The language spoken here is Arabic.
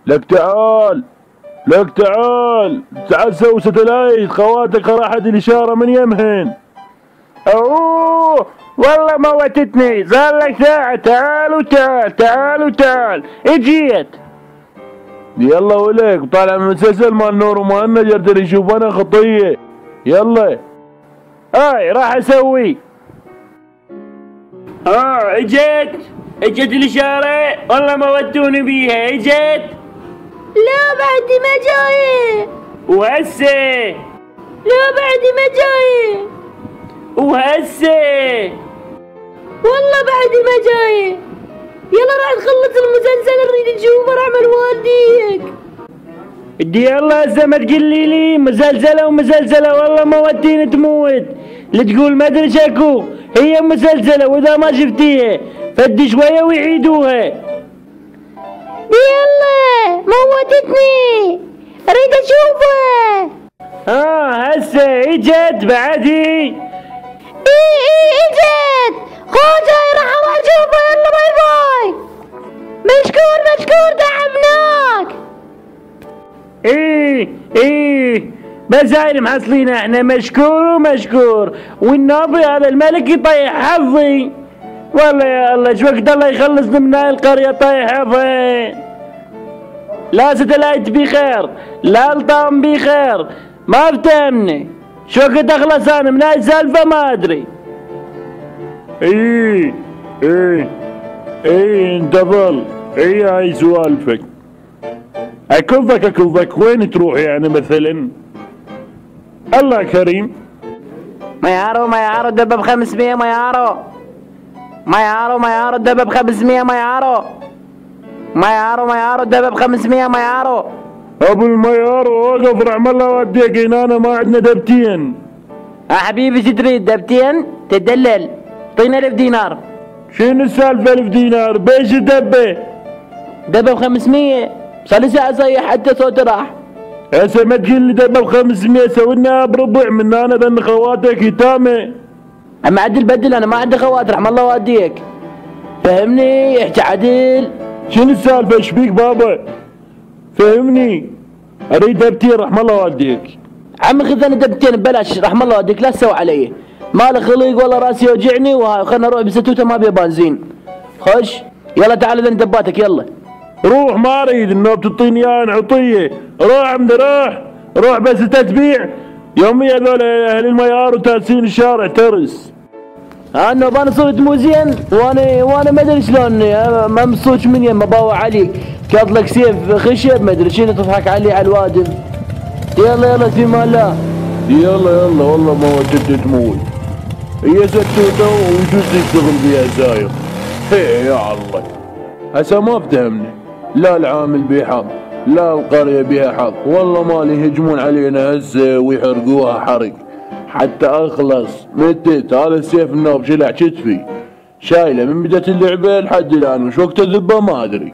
لك تعال، لك تعال، تعال سوي ستلايت، خواتك راحت الإشارة من يمهن. اوه والله موتتني، صار لك ساعة. تعال وتعال، تعال وتعال، اجيت. يلا ولك طالع من مسلسل مال نور وما النجر ترى يشوف انا خطية. يلا هاي راح اسوي. اجت الاشارة، والله ما ودوني بيها. اجت. لا بعدي ما جاي. وهسه. لا بعدي ما جاي. وهسه. والله بعدي ما جاي. يلا راح تخلص المسلسل، نريد نشوفه رحمة والديك. يلا هسه ما تقولي لي مسلسلة ومسلسلة، والله ما وديني تموت. اللي تقول ما ادري شكو، هي مسلسلة واذا ما شفتيها فدي شوية ويعيدوها. يلا موتتني، اريد اشوفه. هسه اجت بعدي. اجت. خوجاي راح اروح اشوفه. يلا باي باي. مشكور دعمناك. بس هاي محصلين احنا. مشكور والنبي هذا الملك يطيح حظي. والله يا الله ايش وقت الله يخلصنا من هاي القرية طيح حظي. لا ستلايت بخير، لا الطعم بخير، ما افتهمني شو وقت اخلص انا من هاي السالفة ما ادري. انتظر. هاي سوالفك. اكفك وين تروح يعني مثلا؟ الله كريم. ميارو دبب 500. ميارو دبب 500. ميارو دبب 500. ابو الميارو وقف رحم الله والديك. هنا ما عندنا دبتين. حبيبي شو تريد؟ دبتين؟ تدلل. اعطينا 1000 دينار. شنو السالفة 1000 دينار؟ بيش دبه؟ دبه ب500. صار لي ساعة صيح حتى صوتي راح. هسه ما تقول لي دبه ب500، سوينا بربع من انا لان خواتك يتامى. اما عدل بدل، انا ما عندي خوات رحم الله والديك. فهمني احكي عدل. شنو السالفة؟ ايش بيك بابا؟ فهمني. اريد دبتين رحم الله والديك. عمي خذ انا دبتين ببلاش رحم الله والديك، لا تسوي علي. مالي خليق والله راسي يوجعني، وخلنا نروح بستوته ما بيها بنزين. خش يلا تعال لين دباتك. يلا روح. ما اريد النوب تعطيني اياه عطيه. روح عمدي روح بس تتبيع يوميا. هذول اهل الميار وتاسين الشارع ترس. النوب انا صرت مو زين، وانا ما ادري شلون ما مصوت من يم باوع عليك. كاطلق سيف خشب ما ادري شنو تضحك علي على الوادم. يلا في مال الله. يلا والله ما ودت تموت. هي ستوته وجوز يشتغل بيها زاير. يا الله. هسه ما افتهمني. لا العامل بيه حظ، لا القرية بيها حظ. والله مالي يهجمون علينا هسه ويحرقوها حرق حتى اخلص. متت هذا السيف النوب شلع كتفي، شايله من بداية اللعبة لحد الان، وش وقت الذبة ما ادري.